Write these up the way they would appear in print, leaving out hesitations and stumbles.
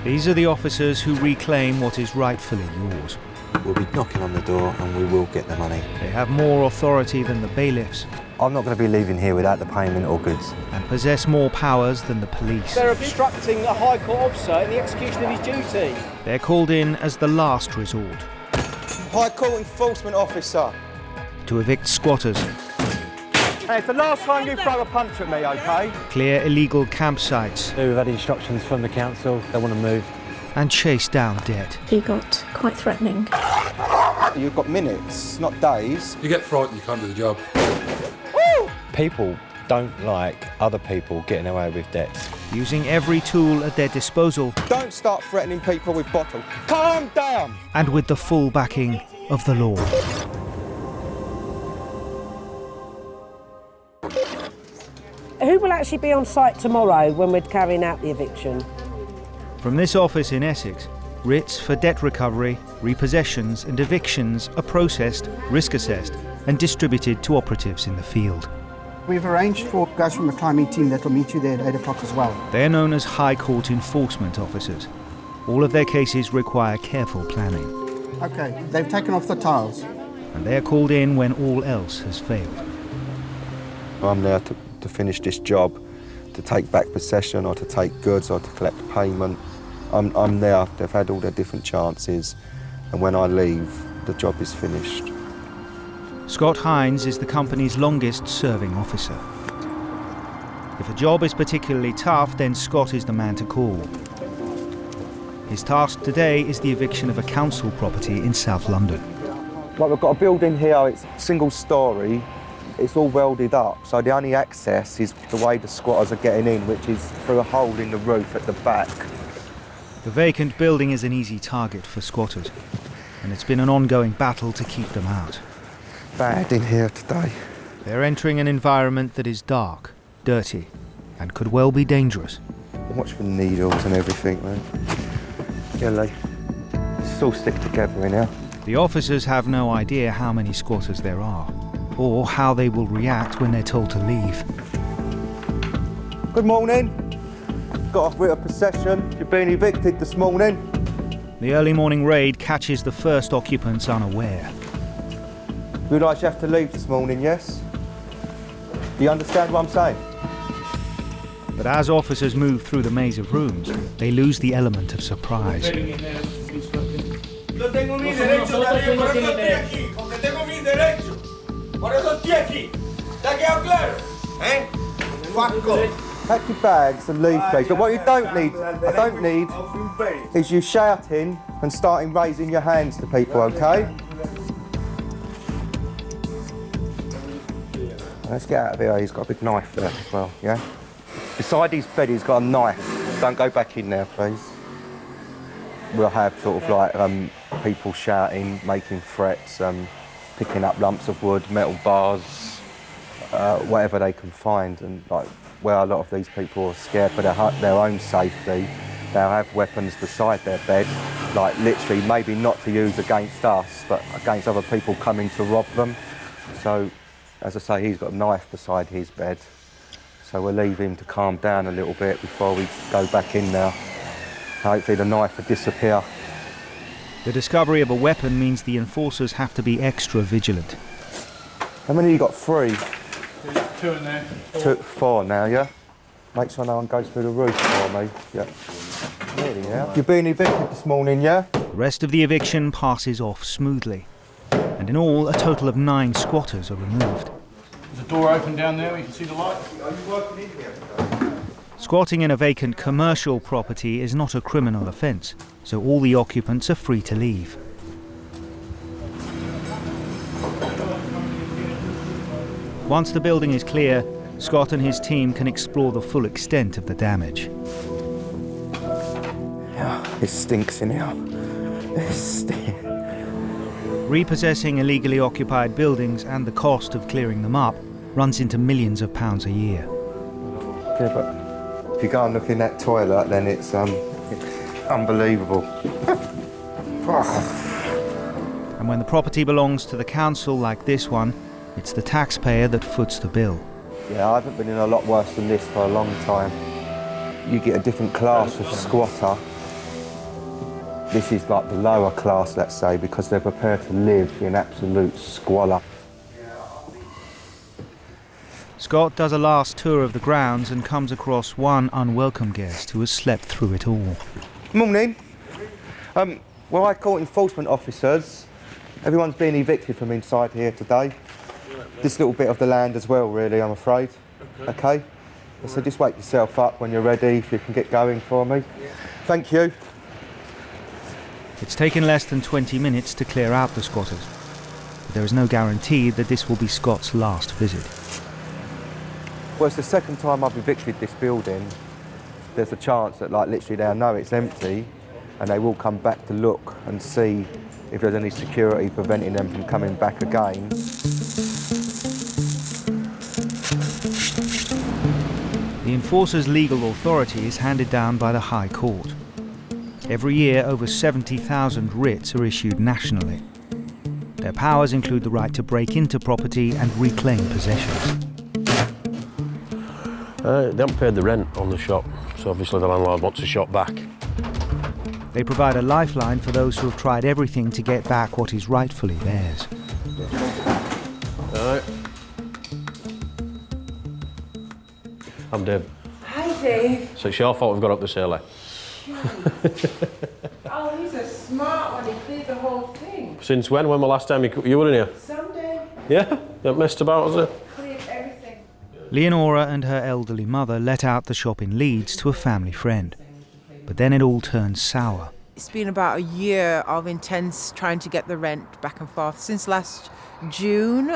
These are the officers who reclaim what is rightfully yours. We'll be knocking on the door and we will get the money. They have more authority than the bailiffs. I'm not going to be leaving here without the payment or goods. And possess more powers than the police. They're obstructing a High Court officer in the execution of his duty. They're called in as the last resort. High Court Enforcement Officer. To evict squatters. Hey, it's the last time you throw a punch at me, OK? Clear illegal campsites. We've had instructions from the council, they want to move. And chase down debt. He got quite threatening. You've got minutes, not days. You get frightened, you can't do the job. Woo! People don't like other people getting away with debts. Using every tool at their disposal. Don't start threatening people with bottles. Calm down! And with the full backing of the law. Who will actually be on site tomorrow when we're carrying out the eviction? From this office in Essex, writs for debt recovery, repossessions and evictions are processed, risk assessed and distributed to operatives in the field. We've arranged for guys from the climbing team that will meet you there at 8 o'clock as well. They're known as High Court Enforcement Officers. All of their cases require careful planning. OK, they've taken off the tiles. And they're called in when all else has failed. I'm there to finish this job, to take back possession or to take goods or to collect payment. I'm there, they've had all their different chances, and when I leave, the job is finished. Scott Hines is the company's longest serving officer. If a job is particularly tough, then Scott is the man to call. His task today is the eviction of a council property in South London. Like, we've got a building here, it's single storey, it's all welded up, so the only access is the way the squatters are getting in, which is through a hole in the roof at the back. The vacant building is an easy target for squatters, and it's been an ongoing battle to keep them out. Bad in here today. They're entering an environment that is dark, dirty, and could well be dangerous. Watch for needles and everything, man. Yeah, like, it's all stick together in here. The officers have no idea how many squatters there are, or how they will react when they're told to leave. Good morning. Got a writ of possession. You've been evicted this morning. The early morning raid catches the first occupants unaware. You realise you have to leave this morning, yes? Do you understand what I'm saying? But as officers move through the maze of rooms, they lose the element of surprise. Pack your bags and leave, please. But what you don't need, is you shouting and starting raising your hands to people, OK? Let's get out of here. He's got a big knife there as well, yeah? Beside his bed, he's got a knife. Don't go back in there, please. We'll have sort of like people shouting, making threats, picking up lumps of wood, metal bars, whatever they can find. And like where a lot of these people are scared for their own safety, they'll have weapons beside their bed, like literally maybe not to use against us, but against other people coming to rob them. So, as I say, he's got a knife beside his bed. So we'll leave him to calm down a little bit before we go back in now. Hopefully the knife will disappear. The discovery of a weapon means the enforcers have to be extra vigilant. How many you got? 3? 2 in there. 4 now, yeah? Make sure no one goes through the roof for me. Yeah. Really, yeah? You've been evicted this morning, yeah? The rest of the eviction passes off smoothly. And in all, a total of 9 squatters are removed. There's a door open down there, you can see the light. Are you working in here? Squatting in a vacant commercial property is not a criminal offence, so all the occupants are free to leave. Once the building is clear, Scott and his team can explore the full extent of the damage. Yeah, it stinks in here. It stinks. Repossessing illegally occupied buildings and the cost of clearing them up runs into millions of pounds a year. Yeah, but if you go and look in that toilet, then it's unbelievable. And when the property belongs to the council like this one, it's the taxpayer that foots the bill. Yeah, I haven't been in a lot worse than this for a long time. You get a different class of squatter, This is like the lower class, let's say, because they're prepared to live in absolute squalor. Scott does a last tour of the grounds and comes across one unwelcome guest who has slept through it all. Morning. Well, I call enforcement officers. Everyone's being evicted from inside here today. This little bit of the land as well, really, I'm afraid. Okay? So just wake yourself up when you're ready, if you can get going for me. Thank you. It's taken less than 20 minutes to clear out the squatters, but there is no guarantee that this will be Scott's last visit. Well, it's the second time I've evicted this building. There's a chance that, like, literally they'll know it's empty and they will come back to look and see if there's any security preventing them from coming back again. The enforcer's legal authority is handed down by the High Court. Every year, over 70,000 writs are issued nationally. Their powers include the right to break into property and reclaim possessions. They haven't paid the rent on the shop, so obviously the landlord wants the shop back. They provide a lifeline for those who have tried everything to get back what is rightfully theirs. All right. I'm Dave. Hi, Dave. So it's your fault we've got up this early. Oh, he's a smart one. He cleared the whole thing. Since when? When was the last time you were in here? Sunday. Yeah? You haven't messed about, has it? Cleared everything. Leonora and her elderly mother let out the shop in Leeds to a family friend. But then it all turned sour. It's been about a year of intense trying to get the rent back and forth. Since last June,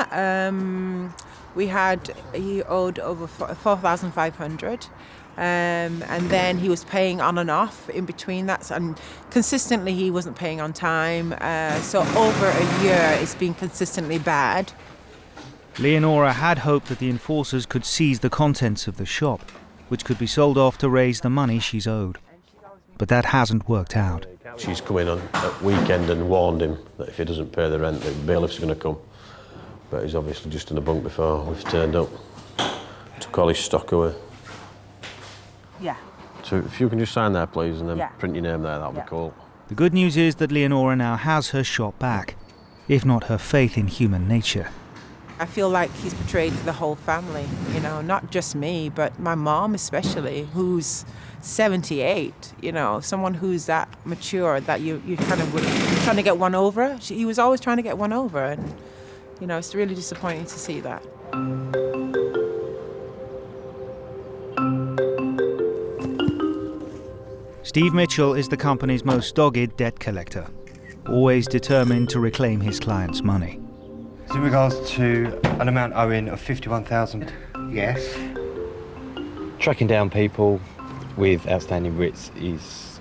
he owed over 4,500. And then he was paying on and off in between that, and consistently he wasn't paying on time. So over a year it's been consistently bad. Leonora had hoped that the enforcers could seize the contents of the shop, which could be sold off to raise the money she's owed. But that hasn't worked out. She's come in on at weekend and warned him that if he doesn't pay the rent, the bailiff's going to come. But he's obviously just in the bunk before we've turned up. Took all his stock away. Yeah. So if you can just sign there, please, and then Yeah. print your name there, that'll be cool. The good news is that Leonora now has her shop back, if not her faith in human nature. I feel like he's betrayed the whole family, you know, not just me, but my mom especially, who's 78, you know, someone who's that mature that you kind of trying to get one over. He was always trying to get one over, and, you know, it's really disappointing to see that. Steve Michell is the company's most dogged debt collector, always determined to reclaim his clients' money. In regards to an amount owing of 51,000, yes. Tracking down people with outstanding writs is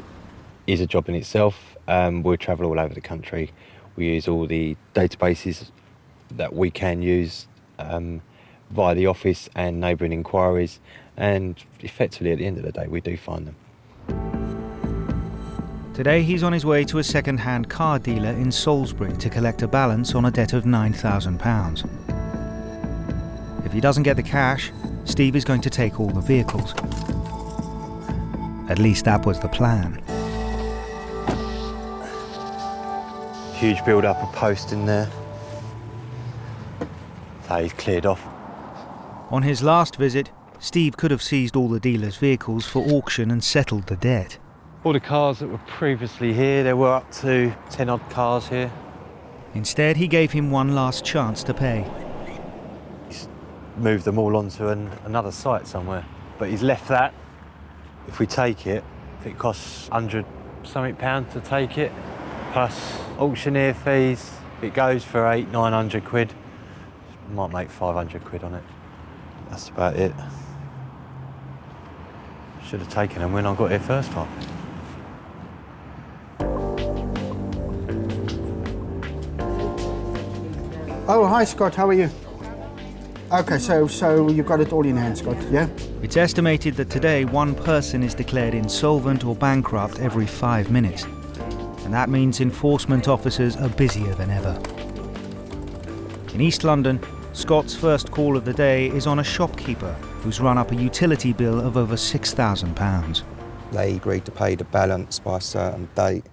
a job in itself. We travel all over the country. We use all the databases that we can use via the office and neighbouring inquiries, and effectively at the end of the day we do find them. Today he's on his way to a second-hand car dealer in Salisbury to collect a balance on a debt of £9,000. If he doesn't get the cash, Steve is going to take all the vehicles. At least that was the plan. Huge build-up of post in there. So he's cleared off. On his last visit, Steve could have seized all the dealer's vehicles for auction and settled the debt. All the cars that were previously here, there were up to 10 odd cars here. Instead, he gave him one last chance to pay. He's moved them all onto another site somewhere, but he's left that. If we take it, if it costs £100-something to take it, plus auctioneer fees, if it goes for 800-900 quid, might make 500 quid on it. That's about it. Should have taken them when I got here first time. Oh, hi, Scott. How are you? Okay, so you got it all in hand, Scott, yeah? It's estimated that today one person is declared insolvent or bankrupt every 5 minutes. And that means enforcement officers are busier than ever. In East London, Scott's first call of the day is on a shopkeeper who's run up a utility bill of over £6,000. They agreed to pay the balance by a certain date,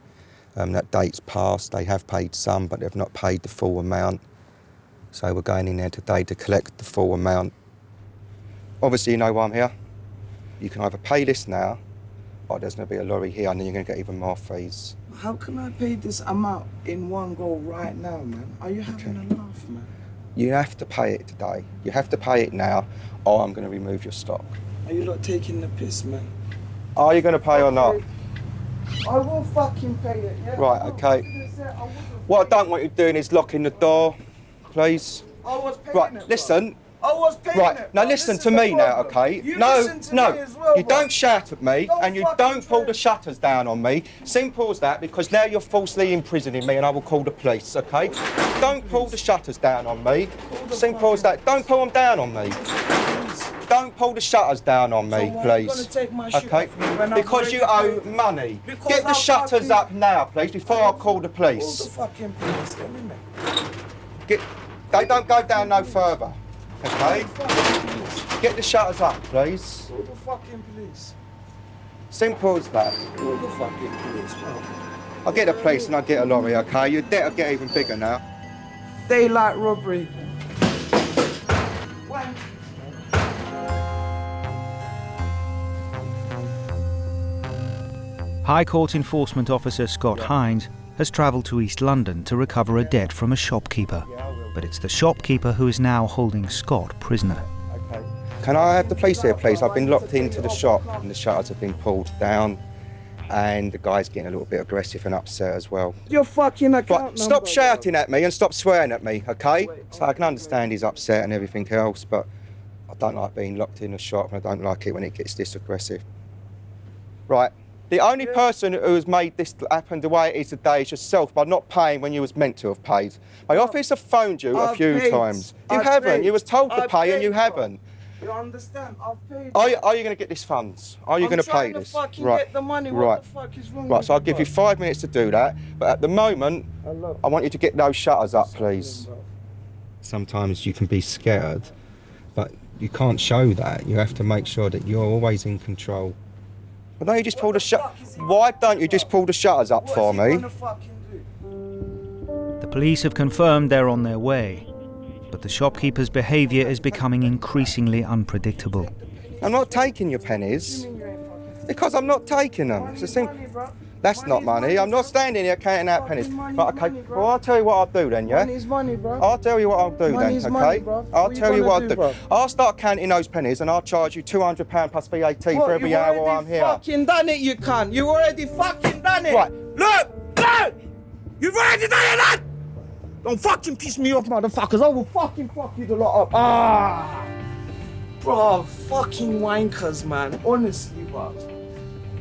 That date's passed. They have paid some, but they've not paid the full amount. So we're going in there today to collect the full amount. Obviously, you know why I'm here. You can either pay this now, or there's going to be a lorry here, and then you're going to get even more fees. How can I pay this amount in one go right now, man? Are you having a laugh, man? You have to pay it today. You have to pay it now, or I'm going to remove your stock. Are you not taking the piss, man? Are you going to pay or not? I will fucking pay it, yeah? Right, okay. What I don't want you doing is locking the door, please. I was paying Right, it, listen. I was paying Right, it. now bro. listen This to is the me now, problem. okay? You No, listen to no, me as well, you bro. don't shout at me Don't and you fucking don't pull try. the shutters down on me. Simple as that, because now you're falsely imprisoning me and I will call the police, okay? Don't pull the shutters down on me. Simple as that. Don't pull them down on me. Don't pull the shutters down on me, So why are you please. gonna take my shit Okay? off me when I've Because you already owe paid? money. Because Get the I've shutters fucking- up now, please, before I call the Call the police. fucking police, let me know. They don't go down no further, okay? Get the shutters up, please. Call the fucking police. Simple as that. Call the fucking police, bro. I'll get the police and I'll get a lorry, okay? Your debt will get even bigger now. Daylight robbery. High Court Enforcement Officer Scott Hines has travelled to East London to recover a debt from a shopkeeper. But it's the shopkeeper who is now holding Scott prisoner. Can I have the police here, please? I've been locked into the shop and the shutters have been pulled down and the guy's getting a little bit aggressive and upset as well. Your fucking account Right, number. stop shouting at me and stop swearing at me, okay? So I can understand he's upset and everything else, but I don't like being locked in a shop and I don't like it when it gets this aggressive. Right, the only person who has made this happen the way it is today is yourself by not paying when you was meant to have paid. My office have phoned you a I've few paid. times. You I've haven't. paid. You was told to I've pay and paid, you bro. haven't. You understand? I've paid. Are you going to get this funds? Are you going to pay trying this? to fucking Right. get the money. Right. What the fuck is wrong Right, with so I'll give you 5 minutes to do that. But at the moment, Hello. I want you to get those shutters up, please. Sometimes you can be scared, but you can't show that. You have to make sure that you're always in control. Why don't you just pull the Why don't you just pull the shutters up for me? The police have confirmed they're on their way, but the shopkeeper's behaviour is becoming increasingly unpredictable. I'm not taking your pennies. Because I'm not taking them. It's a simple. That's not money. I'm not standing here counting out pennies. Right, okay. Well, I'll tell you what I'll do then, yeah? Money's money, bro. I'll tell you what I'll do Money's then, money, okay? bro. I'll What you tell you gonna what I'll do, do. bro? I'll start counting those pennies and I'll charge you £200 plus VAT for What, every you hour already I'm here. fucking done it, you cunt. You already fucking done it. Right. Look! You've already done it, lad! Don't fucking piss me off, motherfuckers. I will fucking fuck you the lot up. Ah! Bro, fucking wankers, man. Honestly, bro.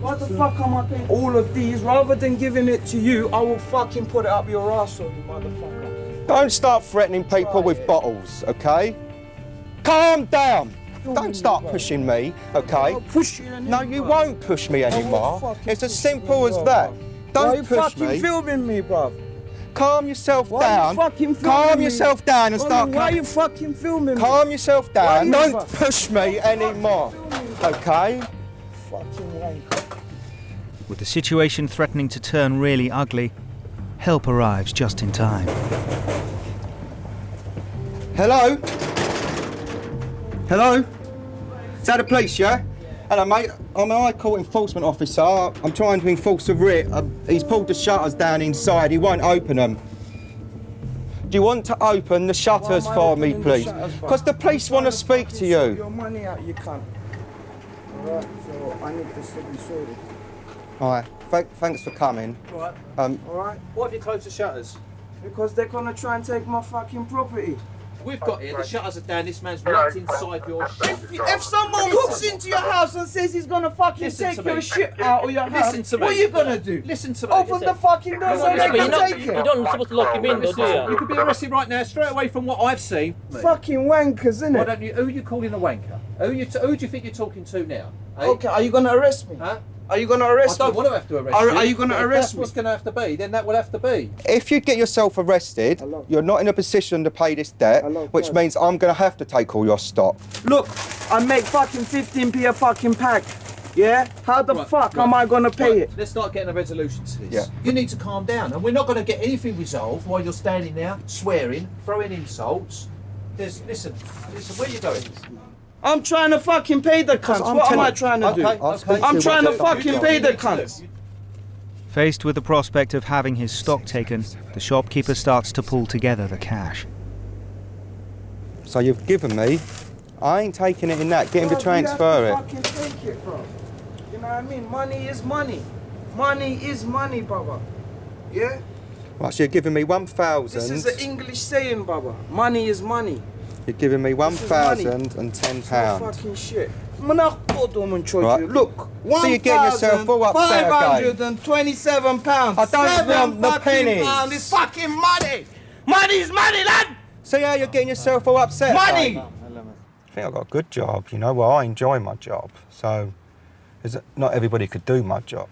Why the fuck am I paying all of these? Rather than giving it to you, I will fucking put it up your arsehole, you motherfucker. Don't start threatening people with bottles, okay? Calm down. Don't start pushing me, okay? I'll push you No, you won't push me anymore. It's as simple as that. Why are Don't you push fucking me. filming me, bro? Calm yourself Why are you down. fucking filming Calm me? yourself down and start. Why are you fucking filming me? Calm yourself Why are down. you Don't fu- push me anymore, okay? Fucking wanker. With the situation threatening to turn really ugly, help arrives just in time. Hello? Hello? Is that the police, yeah? Hello, mate. I'm an High Court Enforcement Officer. I'm trying to enforce a writ. He's pulled the shutters down inside. He won't open them. Do you want to open the shutters Why am I for me, opening the please? shutters, bro? Because the police want to speak to you. Your money out, you cunt. Alright, so I need this to be sorted. All right. Thanks for coming. Right. Alright. Why have you closed the shutters? Because they're gonna try and take my fucking property. We've got here, the shutters are down, this man's locked inside your shop. If someone walks into your house and says he's gonna fucking Listen take to me. your shit out of your house, Listen to me. what are you gonna do? Listen to me. Open the fucking door so they can take it. You're not supposed to lock him in, though, do you? You could be arrested right now, straight away from what I've seen. Fucking wankers, innit? Why don't you, who are you calling a wanker? Who do you think you're talking to now? Eh? Okay, are you gonna arrest me? Huh? Are you gonna arrest I me? don't want to have to arrest Are- you. are you gonna But if arrest that's me? what's going to have to be, then that will have to be. If you get yourself arrested, you're not in a position to pay this debt, which cuz. means I'm going to have to take all your stock. Look, I make fucking 15p a fucking pack. Yeah? How the fuck am I gonna pay it? Let's start getting a resolution to this. Yeah. You need to calm down, and we're not going to get anything resolved while you're standing there swearing, throwing insults. Listen, where are you going? I'm trying to fucking pay the cunts. What am I trying to do? I'm trying to fucking pay the cunts. Faced with the prospect of having his stock taken, the shopkeeper starts to pull together the cash. So you've given me, I ain't taking it in that, get him to transfer it. Fucking take it, bro. You know what I mean? Money is money. Money is money, brother. Yeah? Right, so you're giving me 1,000. This is an English saying, brother. Money is money. You're giving me £1,010. Fucking shit. Right. Look, so you're getting yourself all upset again. £527. I don't want the pennies. £7 is fucking money. Money is money, lad. See how you're getting yourself all upset? Money. I think I've got a good job, you know. Well, I enjoy my job, so not everybody could do my job.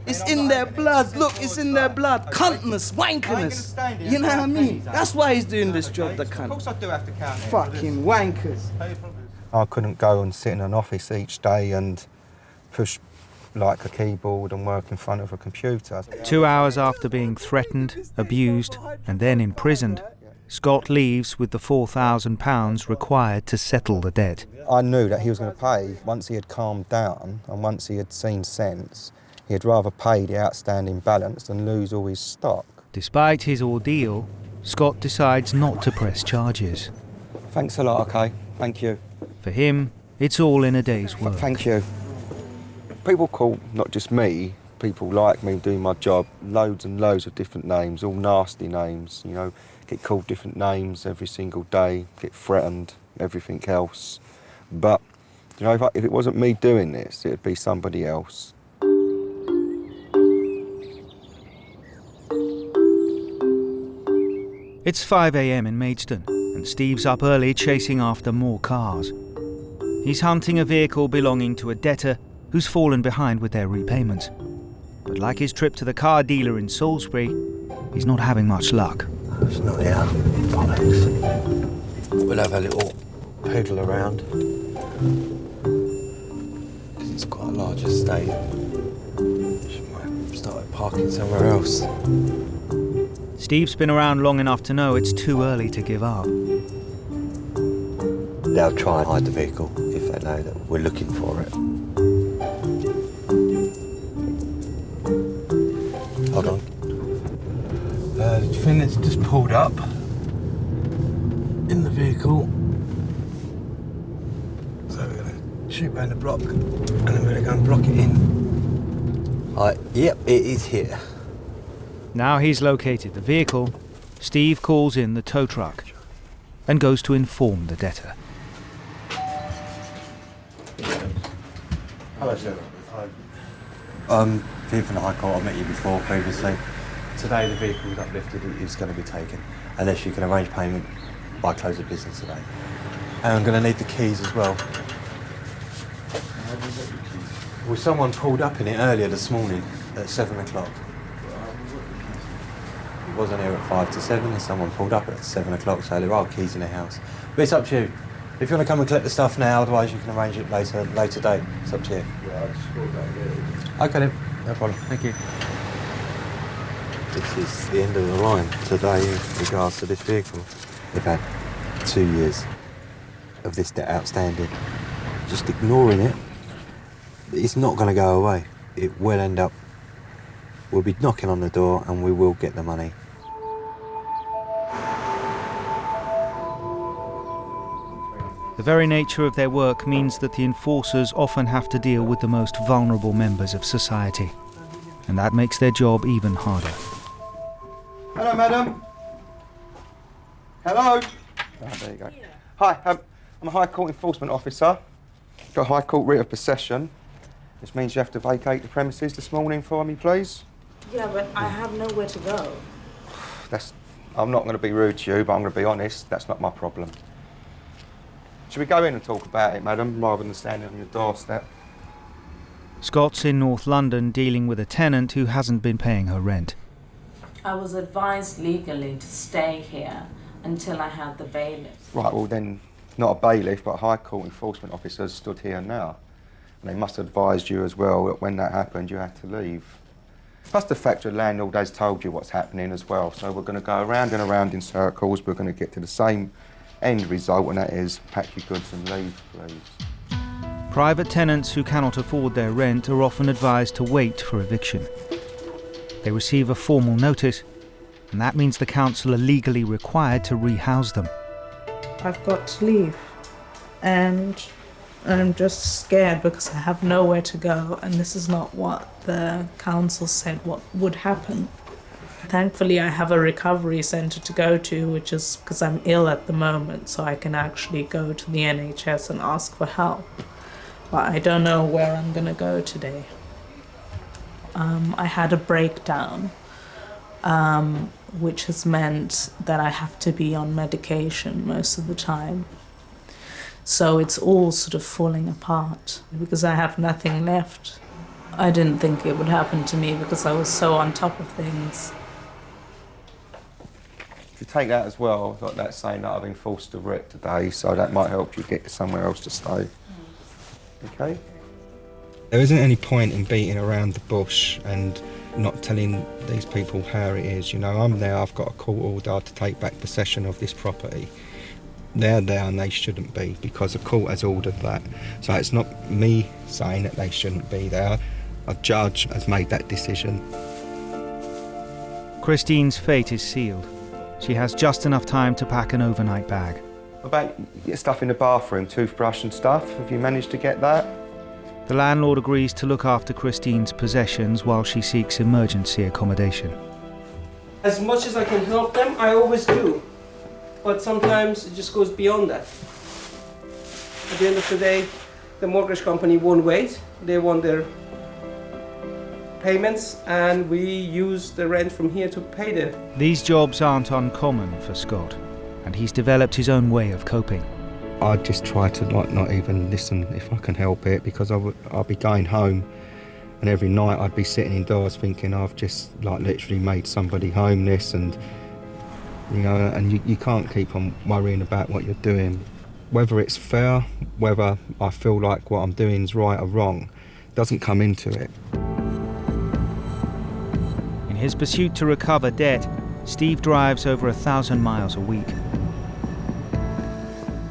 It's in their blood. Look, it's in their blood. Cuntness, wankerness. You know what I mean? That's why he's doing this job, the cunt. Of course I do have to count it. Fucking wankers. I couldn't go and sit in an office each day and push like a keyboard and work in front of a computer. 2 hours after being threatened, abused, and then imprisoned, Scott leaves with the £4,000 required to settle the debt. I knew that he was going to pay once he had calmed down and once he had seen sense. He'd rather pay the outstanding balance than lose all his stock. Despite his ordeal, Scott decides not to press charges. Thanks a lot, okay? Thank you. For him, it's all in a day's work. Thank you. People call, not just me, people like me doing my job, loads and loads of different names, all nasty names, you know, get called different names every single day, get threatened, everything else. But, you know, if it wasn't me doing this, it'd be somebody else. It's 5 a.m. in Maidstone, and Steve's up early chasing after more cars. He's hunting a vehicle belonging to a debtor who's fallen behind with their repayments. But like his trip to the car dealer in Salisbury, he's not having much luck. It's not here. Bollocks. We'll have a little poodle around. Because it's quite a large estate. Might have started parking somewhere else. Steve's been around long enough to know it's too early to give up. They'll try and hide the vehicle if they know that we're looking for it. Hold on. The defendant's just pulled up in the vehicle. So we're going to shoot round the block and then we're going to go and block it in. Yep, it is here. Now he's located the vehicle, Steve calls in the tow truck and goes to inform the debtor. Hello, sir. Here from the High Court. I've met you before previously. Today the vehicle was uplifted. It's going to be taken unless you can arrange payment by close of business today. And I'm going to need the keys as well. Well, someone pulled up in it earlier this morning at 7 o'clock. It wasn't here at 5 to 7 and someone pulled up at 7 o'clock, so there are keys in the house. But it's up to you. If you want to come and collect the stuff now, otherwise you can arrange it later date. It's up to you. Okay then, no problem. Thank you. This is the end of the line today in regards to this vehicle. They've had 2 years of this debt outstanding. Just ignoring it, it's not going to go away. It will end up, we'll be knocking on the door and we will get the money. The very nature of their work means that the enforcers often have to deal with the most vulnerable members of society, and that makes their job even harder. Hello, madam. Hello. Oh, there you go. Hi, I'm a High Court enforcement officer. Got a High Court writ of possession. This means you have to vacate the premises this morning for me, please. Yeah, but I have nowhere to go. I'm not going to be rude to you, but I'm going to be honest. That's not my problem. Should we go in and talk about it, madam, rather than standing on your doorstep? Scott's in North London dealing with a tenant who hasn't been paying her rent. I was advised legally to stay here until I had the bailiff. Right, well then, not a bailiff, but a High Court enforcement officer stood here now. And they must have advised you as well that when that happened, you had to leave. Plus the fact the landlord has told you what's happening as well. So we're going to go around and around in circles. We're going to get to the same end result, and that is pack your goods and leave, please. Private tenants who cannot afford their rent are often advised to wait for eviction. They receive a formal notice, and that means the council are legally required to rehouse them. I've got to leave, and I'm just scared because I have nowhere to go, and this is not what the council said what would happen. Thankfully, I have a recovery centre to go to, which is because I'm ill at the moment, so I can actually go to the NHS and ask for help. But I don't know where I'm going to go today. I had a breakdown, which has meant that I have to be on medication most of the time. So it's all sort of falling apart because I have nothing left. I didn't think it would happen to me because I was so on top of things. If you take that as well, like that saying that I've been forced to wreck today, so that might help you get somewhere else to stay. Okay? There isn't any point in beating around the bush and not telling these people how it is. You know, I'm there, I've got a court order to take back possession of this property. They're there and they shouldn't be because the court has ordered that. So it's not me saying that they shouldn't be there. A judge has made that decision. Christine's fate is sealed. She has just enough time to pack an overnight bag. What about your stuff in the bathroom, toothbrush and stuff? Have you managed to get that? The landlord agrees to look after Christine's possessions while she seeks emergency accommodation. As much as I can help them, I always do. But sometimes it just goes beyond that. At the end of the day, the mortgage company won't wait. They want their payments, and we use the rent from here to pay them. These jobs aren't uncommon for Scott, and he's developed his own way of coping. I just try to not even listen if I can help it, because I'll be going home and every night I'd be sitting indoors thinking I've just literally made somebody homeless, and you know, and you can't keep on worrying about what you're doing. Whether it's fair, whether I feel like what I'm doing is right or wrong, doesn't come into it. In his pursuit to recover debt, Steve drives over 1,000 miles a week.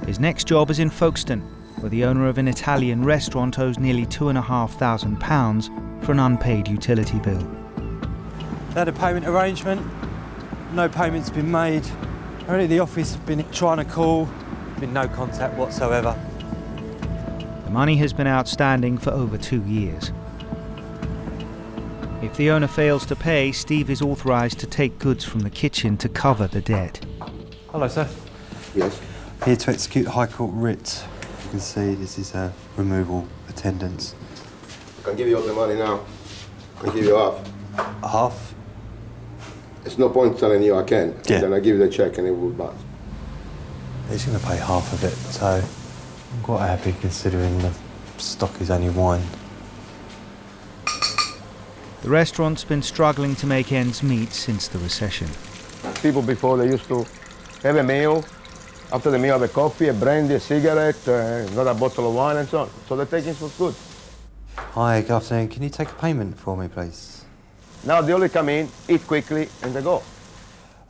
His next job is in Folkestone, where the owner of an Italian restaurant owes nearly £2,500 for an unpaid utility bill. They had a payment arrangement, no payment's been made. Only the office have been trying to call, been no contact whatsoever. The money has been outstanding for over 2 years. If the owner fails to pay, Steve is authorised to take goods from the kitchen to cover the debt. Hello, sir. Yes. Here to execute High Court writ. You can see this is a removal attendance. I can give you all the money now. I can give you half. Half? It's no point telling you I can. Yeah. Then I give you the check and it will bounce. He's going to pay half of it, so I'm quite happy considering the stock is only wine. The restaurant's been struggling to make ends meet since the recession. People before, they used to have a meal. After the meal, have a coffee, a brandy, a cigarette, another bottle of wine and so on. So they're taking for good. Hi, good afternoon. Can you take a payment for me, please? Now they only come in, eat quickly, and they go.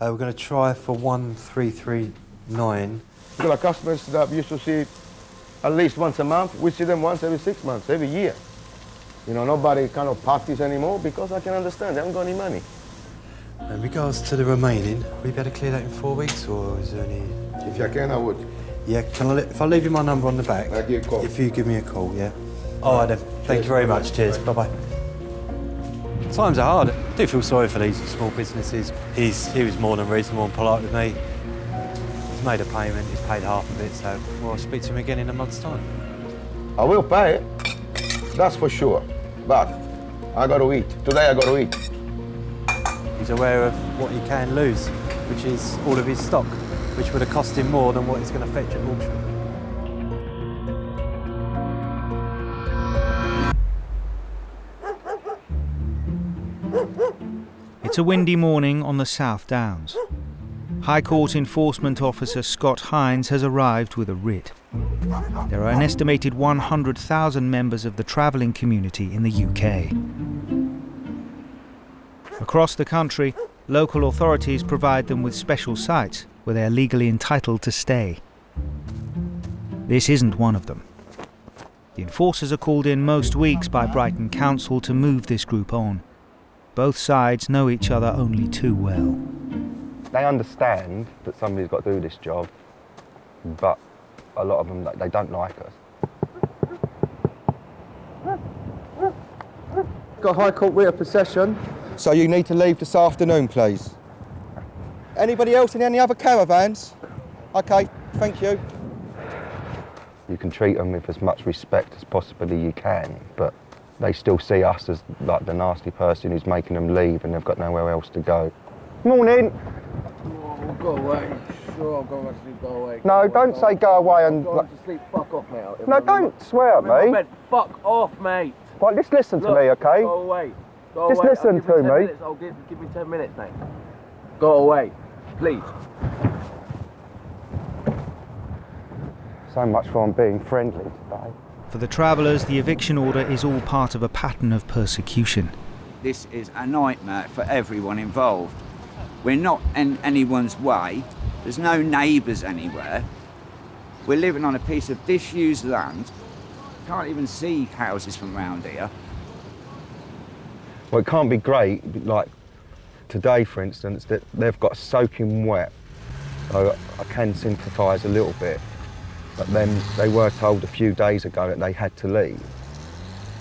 We're going to try for 1339. Because our customers that we used to see at least once a month, we see them once every 6 months, every year. You know, nobody kind of parties anymore because I can understand, they haven't got any money. In regards to the remaining, will you be able to clear that in 4 weeks, or is there any... If I can, I would. Yeah, if I leave you my number on the back, I'll give you a call. If you give me a call, yeah? All right then, thank you very much, cheers, bye-bye. Times are hard. I do feel sorry for these small businesses. He was more than reasonable and polite with me. He's made a payment, he's paid half of it, so I'll speak to him again in a month's time. I will pay it, that's for sure. But I got to eat. Today I got to eat. He's aware of what he can lose, which is all of his stock, which would have cost him more than what he's going to fetch at auction. It's a windy morning on the South Downs. High Court Enforcement Officer Scott Hines has arrived with a writ. There are an estimated 100,000 members of the travelling community in the UK. Across the country, local authorities provide them with special sites where they are legally entitled to stay. This isn't one of them. The enforcers are called in most weeks by Brighton Council to move this group on. Both sides know each other only too well. They understand that somebody's got to do this job, but a lot of them, they don't like us. Got High Court writ of possession, so you need to leave this afternoon, please. Anybody else in any other caravans? Okay, thank you. You can treat them with as much respect as possibly you can, but they still see us as like the nasty person who's making them leave and they've got nowhere else to go. Morning. Oh, go away. Sure, I'll go back to sleep. Go away. No, don't say go away and. Go to sleep. Fuck off, mate. No, don't swear at me. Bed. Fuck off, mate. Right, just listen to me, okay? Go away. Just listen to me. I'll give me 10 minutes, mate. Go away, please. So much for being friendly today. For the travellers, the eviction order is all part of a pattern of persecution. This is a nightmare for everyone involved. We're not in anyone's way. There's no neighbours anywhere. We're living on a piece of disused land. Can't even see houses from round here. Well, it can't be great, like today, for instance, that they've got soaking wet. So I can sympathise a little bit. But then they were told a few days ago that they had to leave.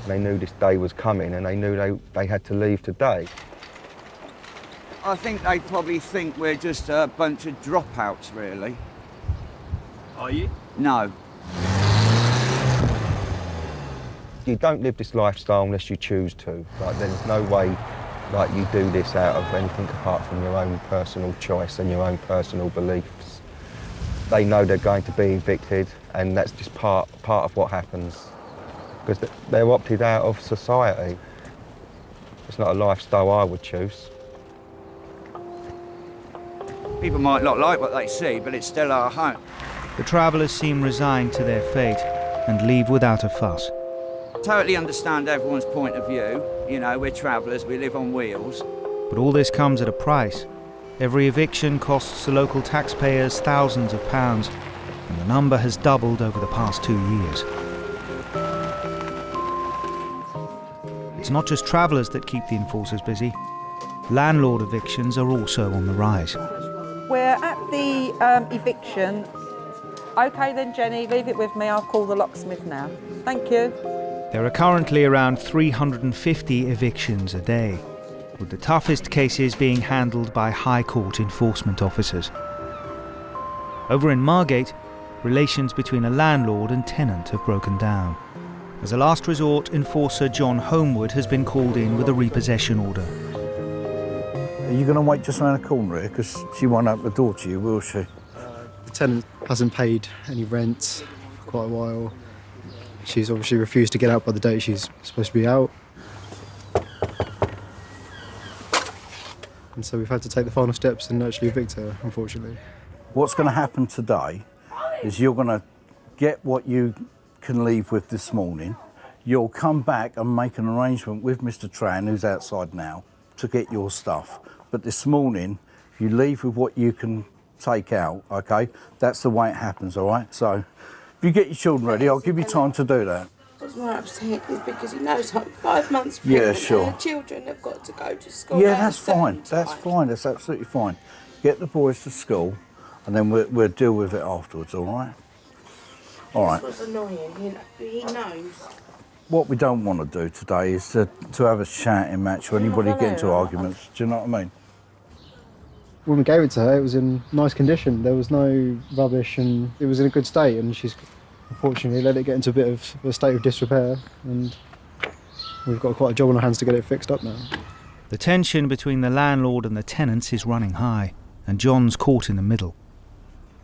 And they knew this day was coming and they knew they had to leave today. I think they probably think we're just a bunch of dropouts, really. Are you? No. You don't live this lifestyle unless you choose to. Like, there's no way like you do this out of anything apart from your own personal choice and your own personal beliefs. They know they're going to be evicted, and that's just part of what happens. Because they're opted out of society. It's not a lifestyle I would choose. People might not like what they see, but it's still our home. The travellers seem resigned to their fate and leave without a fuss. Totally understand everyone's point of view. You know, we're travellers, we live on wheels. But all this comes at a price. Every eviction costs the local taxpayers thousands of pounds, and the number has doubled over the past 2 years. It's not just travellers that keep the enforcers busy. Landlord evictions are also on the rise. We're at the eviction. OK then, Jenny, leave it with me. I'll call the locksmith now. Thank you. There are currently around 350 evictions a day, with the toughest cases being handled by High Court enforcement officers. Over in Margate, relations between a landlord and tenant have broken down. As a last resort, enforcer John Homewood has been called in with a repossession order. Are you going to wait just around the corner here? Because she won't open the door to you, will she? The tenant hasn't paid any rent for quite a while. She's obviously refused to get out by the date she's supposed to be out. And so we've had to take the final steps and actually evict her, unfortunately. What's going to happen today is you're going to get what you can leave with this morning. You'll come back and make an arrangement with Mr. Tran, who's outside now, to get your stuff. But this morning, if you leave with what you can take out, OK, that's the way it happens, all right? So if you get your children ready, I'll give you time to do that. What's more upset is because he knows I'm 5 months pregnant. Yeah, sure. And the children have got to go to school. Yeah, that's fine. That's fine. That's absolutely fine. Get the boys to school, and then we'll deal with it afterwards. All right. All right. That's what's annoying. He knows. What we don't want to do today is to have a shouting match or anybody get into arguments. Do you know what I mean? When we gave it to her, it was in nice condition. There was no rubbish, and it was in a good state. And she's unfortunately let it get into a bit of a state of disrepair, and we've got quite a job on our hands to get it fixed up now. The tension between the landlord and the tenants is running high, and John's caught in the middle.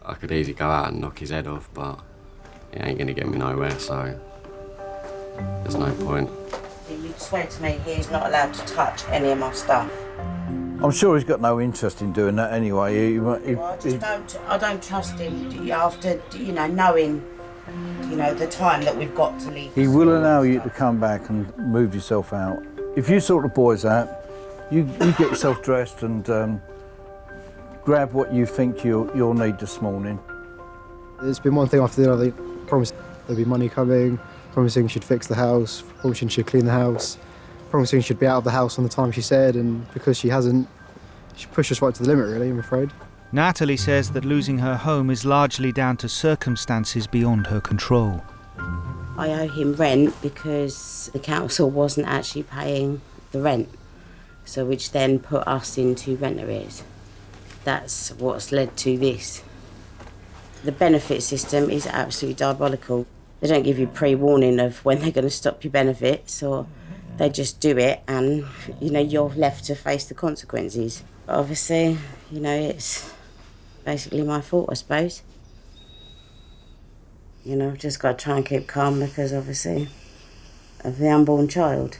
I could easily go out and knock his head off, but he ain't going to get me nowhere, so there's no point. You'd swear to me he's not allowed to touch any of my stuff. I'm sure he's got no interest in doing that anyway. I don't trust him after, knowing You know, the time that we've got to leave. He will allow you to come back and move yourself out. If you sort the boys out, you get yourself dressed and grab what you think you'll need this morning. It's been one thing after the other. They promised there'd be money coming, promising she'd fix the house, promising she'd clean the house, promising she'd be out of the house on the time she said, and because she hasn't, she pushed us right to the limit, really, I'm afraid. Natalie says that losing her home is largely down to circumstances beyond her control. I owe him rent because the council wasn't actually paying the rent, so which then put us into rent arrears. That's what's led to this. The benefit system is absolutely diabolical. They don't give you pre-warning of when they're going to stop your benefits, or they just do it and, you know, you're left to face the consequences. But obviously, you know, it's basically my fault, I suppose. You know, I've just got to try and keep calm because, obviously, of the unborn child.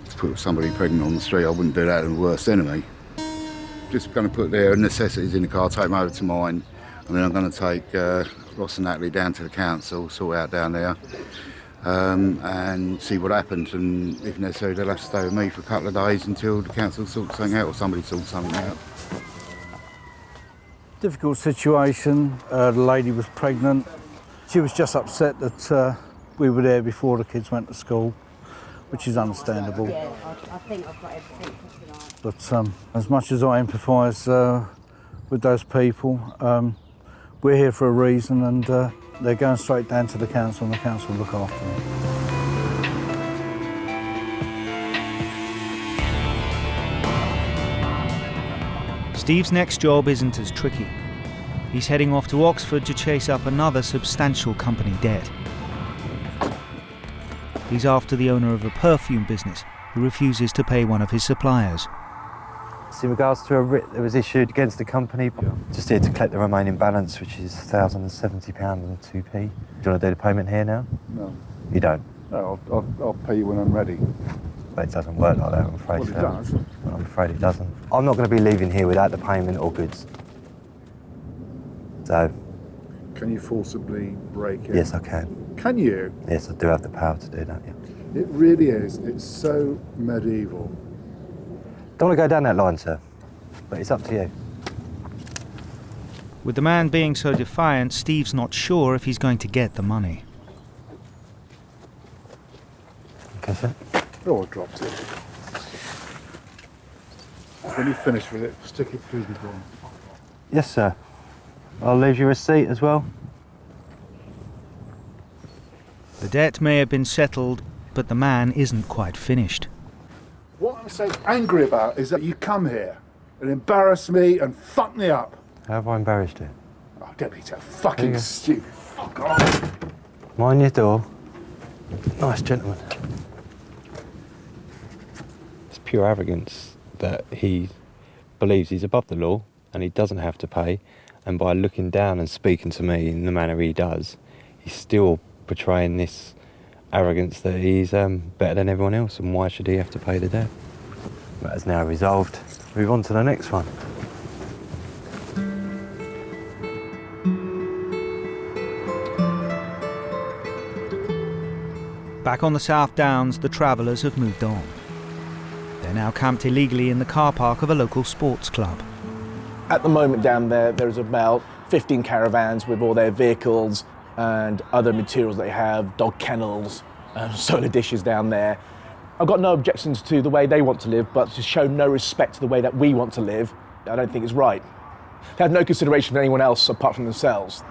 To put somebody pregnant on the street, I wouldn't do that to the worst enemy. Just going to put their necessities in the car, take them over to mine, and then I'm going to take Ross and Natalie down to the council, sort out down there, and see what happens. And if necessary, they'll have to stay with me for a couple of days until the council sorts something out or somebody sorts something out. Difficult situation. The lady was pregnant. She was just upset that we were there before the kids went to school, which is understandable. Yeah, I think I've got everything. But as much as I empathise with those people, we're here for a reason, and they're going straight down to the council, and the council will look after them. Steve's next job isn't as tricky. He's heading off to Oxford to chase up another substantial company debt. He's after the owner of a perfume business who refuses to pay one of his suppliers. In regards to a writ that was issued against the company, just here to collect the remaining balance, which is £1,070 and 2p. Do you want to do the payment here now? No. You don't? No, I'll pay you when I'm ready. But it doesn't work like that, I'm afraid. Well, it does. Well, I'm afraid it doesn't. I'm not going to be leaving here without the payment or goods. So... Can you forcibly break it? Yes, I can. Can you? Yes, I do have the power to do that, yeah. It really is. It's so medieval. Don't want to go down that line, sir, but it's up to you. With the man being so defiant, Steve's not sure if he's going to get the money. Okay, sir. Oh, I dropped it. When you finish with it, stick it through the door. Yes, sir. I'll leave you a receipt as well. The debt may have been settled, but the man isn't quite finished. What I'm so angry about is that you come here and embarrass me and fuck me up. How have I embarrassed you? Oh, don't be so fucking stupid. Fuck off. Mind your door. Nice gentleman. It's pure arrogance that he believes he's above the law and he doesn't have to pay, and by looking down and speaking to me in the manner he does, he's still portraying this arrogance that he's better than everyone else, and why should he have to pay the debt? That is now resolved. Move on to the next one. Back on the South Downs, the travellers have moved on. They're now camped illegally in the car park of a local sports club. At the moment down there, there's about 15 caravans with all their vehicles and other materials they have, dog kennels, solar dishes down there. I've got no objections to the way they want to live, but to show no respect to the way that we want to live, I don't think is right. They have no consideration for anyone else apart from themselves.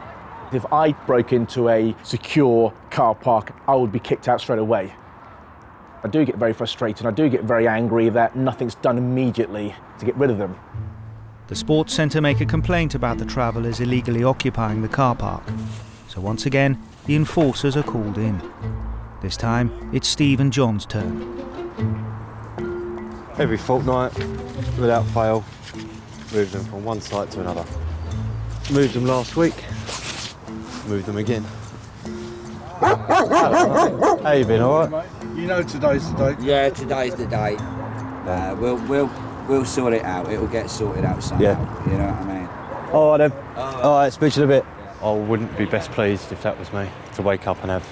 If I broke into a secure car park, I would be kicked out straight away. I do get very frustrated, I do get very angry that nothing's done immediately to get rid of them. The sports centre make a complaint about the travellers illegally occupying the car park. So once again, the enforcers are called in. This time, it's Steve and John's turn. Every fortnight, without fail, move them from one site to another. Moved them last week, moved them again. How you been, all right? You know today's the day? Yeah, today's the day. We'll sort it out. It'll get sorted out somehow. Yeah. You know what I mean? All right then. All right, speak to you in a bit. I wouldn't be best pleased if that was me, to wake up and have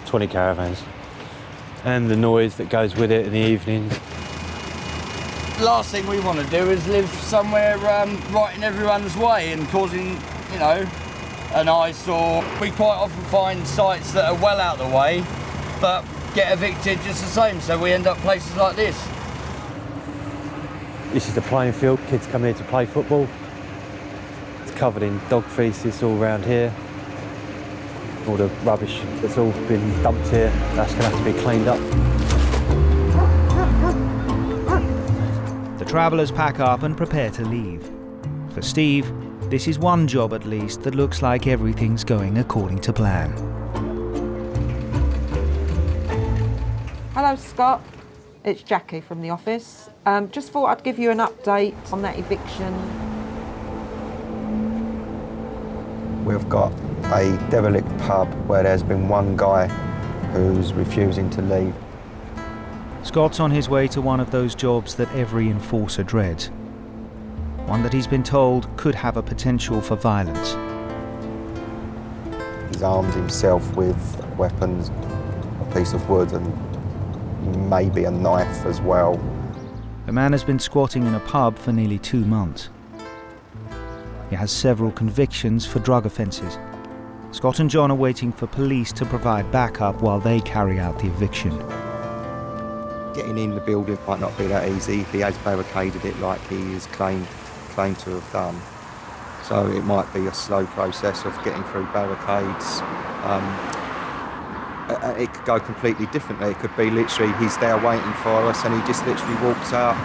20 caravans. And the noise that goes with it in the evenings. Last thing we want to do is live somewhere right in everyone's way and causing, you know, an eyesore. We quite often find sites that are well out of the way, but get evicted just the same, so we end up places like this. This is the playing field. Kids come here to play football. It's covered in dog feces all around here. All the rubbish that's all been dumped here, that's going to have to be cleaned up. The travellers pack up and prepare to leave. For Steve, this is one job at least that looks like everything's going according to plan. Hello, Scott. It's Jackie from the office. Just thought I'd give you an update on that eviction. We've got a derelict pub where there's been one guy who's refusing to leave. Scott's on his way to one of those jobs that every enforcer dreads. One that he's been told could have a potential for violence. He's armed himself with weapons, a piece of wood and maybe a knife as well. The man has been squatting in a pub for nearly 2 months. He has several convictions for drug offences. Scott and John are waiting for police to provide backup while they carry out the eviction. Getting in the building might not be that easy if he has barricaded it like he is claimed to have done. So it might be a slow process of getting through barricades. It could go completely differently. It could be literally he's there waiting for us and he just literally walks out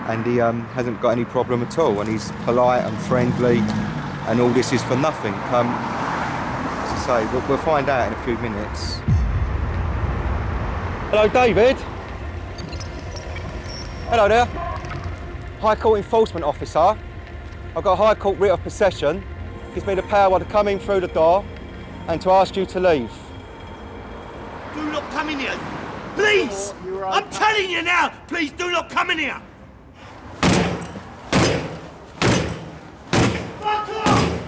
and he hasn't got any problem at all and he's polite and friendly and all this is for nothing. As I say, we'll find out in a few minutes. Hello, David. Hello there. High Court Enforcement Officer. I've got a High Court writ of possession. Gives me the power to come in through the door and to ask you to leave. Do not come in here. Please! I'm telling you now! Please do not come in here! Fuck off!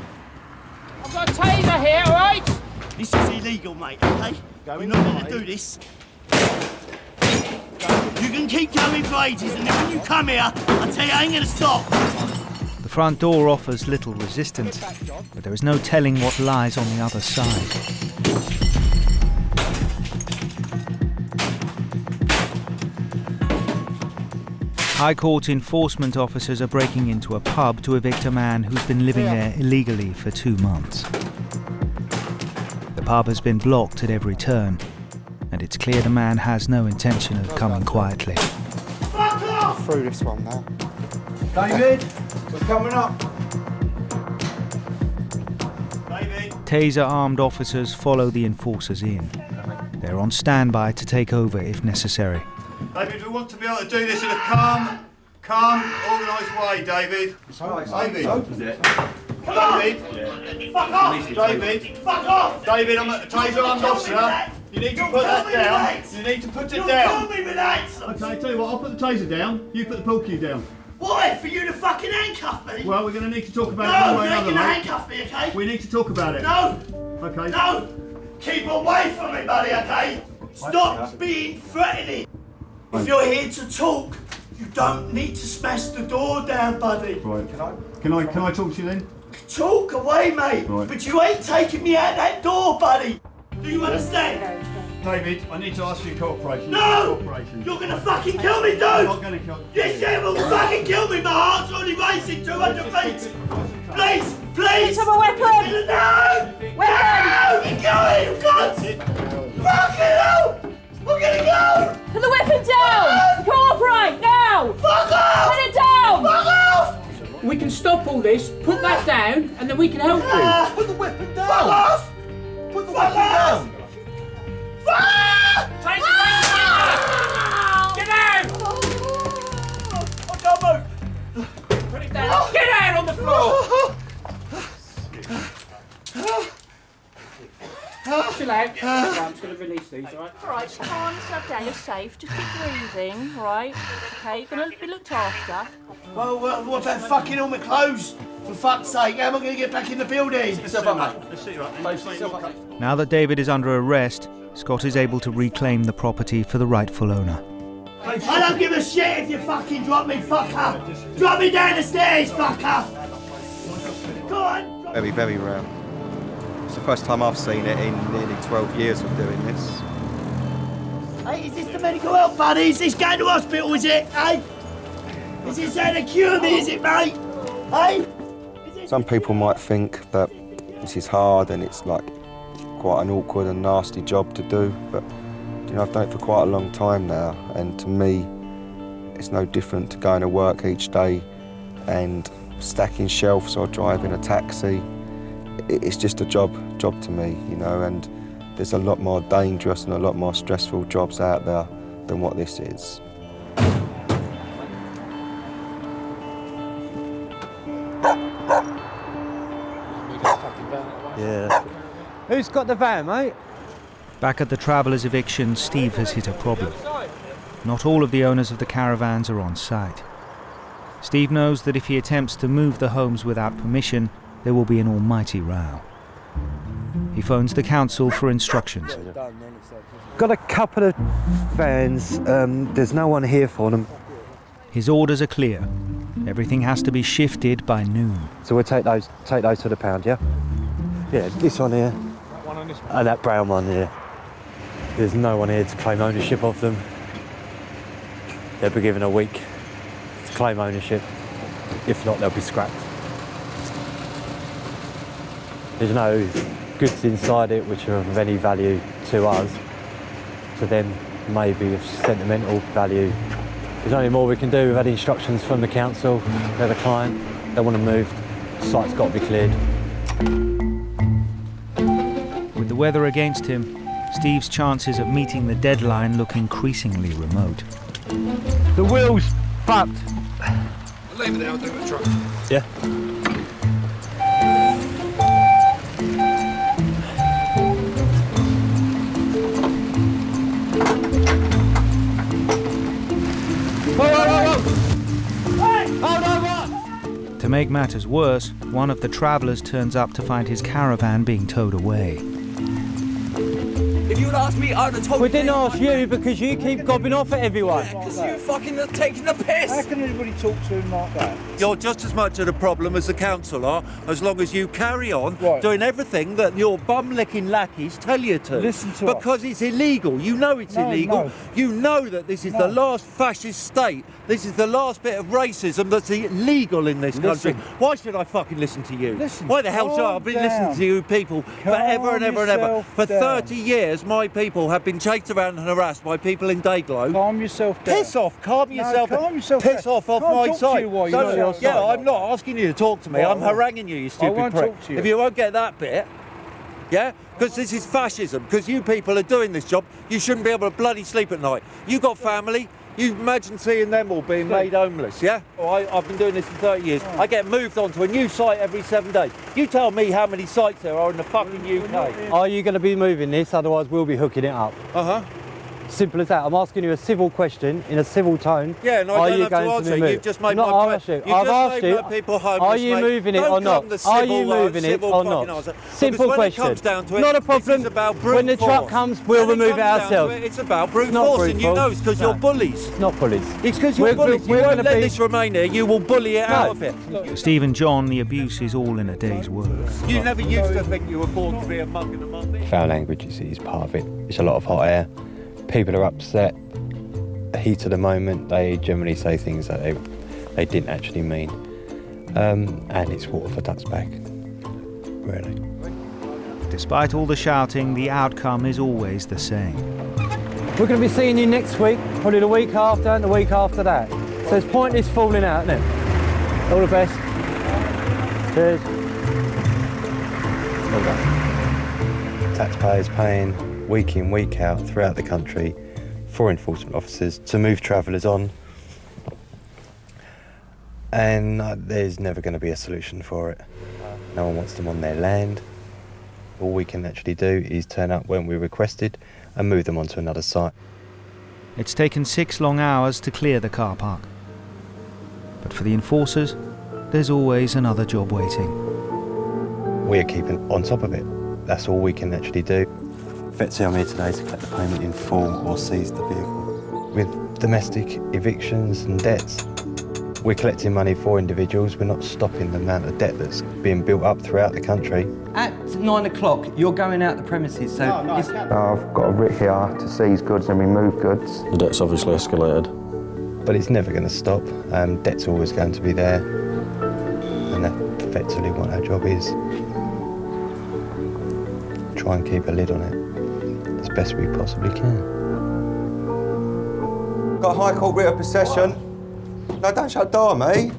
I've got a taser here, all right? This is illegal, mate, okay? You're not going to do this. You can keep coming for ages, and then when you come here, I tell you, I ain't going to stop. The front door offers little resistance, but there is no telling what lies on the other side. High Court enforcement officers are breaking into a pub to evict a man who's been living there illegally for 2 months. The pub has been blocked at every turn, and it's clear the man has no intention of coming quietly. Fuck off! Through this one now. David, we're coming up. Taser-armed officers follow the enforcers in. They're on standby to take over if necessary. David, we want to be able to do this in a calm, organised way, David. David. Opposite. Come on! David. Fuck off! David. Fuck off! David, I'm a taser-armed officer. You need to put that down. You need to put it down. Kill me with that! Okay, tell you what, I'll put the taser down. You put the pool cue down. Why? For you to fucking handcuff me? Well, we're going to need to talk about it one way or another, No, you're mate. going to handcuff me, okay? We need to talk about it. No! Okay. No! Keep away from me, buddy, okay? Stop being threatening! If you're here to talk, you don't need to smash the door down, buddy. Right. Can I talk to you then? Talk away, mate. Right. But you ain't taking me out that door, buddy. Do you understand? David, I need to ask you cooperation. No! Cooperation. You're gonna fucking kill me, dude! I'm not gonna kill you. Yes, you will fucking kill me. My heart's already racing 200 feet. Please, please. Have a weapon. No! No! You're going, God! Fucking hell! We're gonna go! Put the weapon down! Cooperate, now! Fuck off! Put it down! Fuck off! We can stop all this, put that down, and then we can help you. Put the weapon down! Fuck off! Put the weapon down! Fuck! Take the weapon! Get out! I can't move! Put it down! Get out on the floor! Chill out. Right, I'm just going to release these, alright? Alright, calm yourself down, you're safe. Just keep breathing, right? Okay, you're going to be looked after. Well, what about fucking all my clothes? For fuck's sake, how am I going to get back in the building? Let's sit you up. Now that David is under arrest, Scott is able to reclaim the property for the rightful owner. I don't give a shit if you fucking drop me, fucker! Drop me down the stairs, fucker! Go on! Very, very rare. It's the first time I've seen it in nearly 12 years of doing this. Hey, is this the medical help, buddy? Is this going to hospital, is it? Hey? Is this how to cure me, is it, mate? Hey? Some people might think that this is hard and it's like quite an awkward and nasty job to do, but you know, I've done it for quite a long time now, and to me, it's no different to going to work each day and stacking shelves or driving a taxi. It's just a job to me, you know, and there's a lot more dangerous and a lot more stressful jobs out there than what this is. Yeah. Who's got the van, mate? Back at the Travellers' eviction, Steve has hit a problem. Not all of the owners of the caravans are on site. Steve knows that if he attempts to move the homes without permission, there will be an almighty row. He phones the council for instructions. Got a couple of vans. There's no one here for them. His orders are clear. Everything has to be shifted by noon. So we'll take those to the pound, yeah? Yeah, this one here. And that brown one here. There's no one here to claim ownership of them. They'll be given a week to claim ownership. If not, they'll be scrapped. There's no goods inside it which are of any value to us. To them, maybe of sentimental value. There's only more we can do. We've had instructions from the council. They're the client. They want to move. The site's got to be cleared. With the weather against him, Steve's chances of meeting the deadline look increasingly remote. The wheel's fucked. I'll leave it there, I'll do it with the truck. Yeah. To make matters worse, one of the travellers turns up to find his caravan being towed away. If you would ask me, I would have told you. We didn't ask you because you keep gobbing off at everyone. Because you fucking are taking the piss. How can anybody talk to him like that? You're just as much of a problem as the council are, as long as you carry on doing everything that your bum-licking lackeys tell you to. Listen to because it's illegal. You know it's illegal. No. You know that this is the last fascist state. This is the last bit of racism that's illegal in this country. Why should I fucking listen to you? Why the hell should I? I've been listening to you people forever and ever and ever. For 30 years, my people have been chased around and harassed by people in Dayglow. Calm yourself down. Piss off. Calm yourself down. Calm yourself Piss down. off Can't my talk side. to you while you're on your Yeah, side. I'm not asking you to talk to me. I'm haranguing you, you stupid won't prick. talk to you. If you won't get that bit, yeah? Because this is fascism. Because you people are doing this job, you shouldn't be able to bloody sleep at night. You got family. You imagine seeing them all being made homeless, yeah? I've been doing this for 30 years. I get moved onto a new site every 7 days. You tell me how many sites there are in the fucking UK. Are you going to be moving this? Otherwise, we'll be hooking it up. Uh-huh. Simple as that. I'm asking you a civil question in a civil tone. Yeah, no, I don't have to answer. You've just made my point. I've asked you. People homeless, Are you mate. moving it Don't or not? come the Are you civil, moving it civil or fucking not? answer. Simple Because question. When it comes down to it, Not a this problem. is about brute When the truck force. comes, we'll When remove it comes down to ourselves. It's about brute Not force, brute and you know force. it's because No. you're bullies. It's not bullies. It's because you're bullies. You won't let this remain here. You will bully it out of it. For Steve and John, the abuse is all in a day's work. You never used to think you were born to be a mug and a muppet. Foul language is part of it. It's a lot of hot air. People are upset. The heat of the moment, they generally say things that they didn't actually mean. And it's water for ducks back, really. Despite all the shouting, the outcome is always the same. We're going to be seeing you next week, probably the week after and the week after that. So it's pointless falling out, isn't it? All the best. Cheers. Well done. Taxpayers paying week in, week out throughout the country for enforcement officers to move travellers on, and there's never going to be a solution for it. No one wants them on their land. All we can actually do is turn up when we're requested and move them onto another site. It's taken 6 long hours to clear the car park. But for the enforcers, there's always another job waiting. We're keeping on top of it. That's all we can actually do. Effectively, I'm here today to collect the payment in full or seize the vehicle. With domestic evictions and debts, we're collecting money for individuals. We're not stopping the amount of debt that's being built up throughout the country. At 9 o'clock, you're going out the premises, so... I've got a writ here to seize goods and remove goods. The debt's obviously escalated. But it's never going to stop. Debt's always going to be there. And that's effectively what our job is. Try and keep a lid on it as best we possibly can. Got a High Court writ of possession. No, don't shut the door, mate.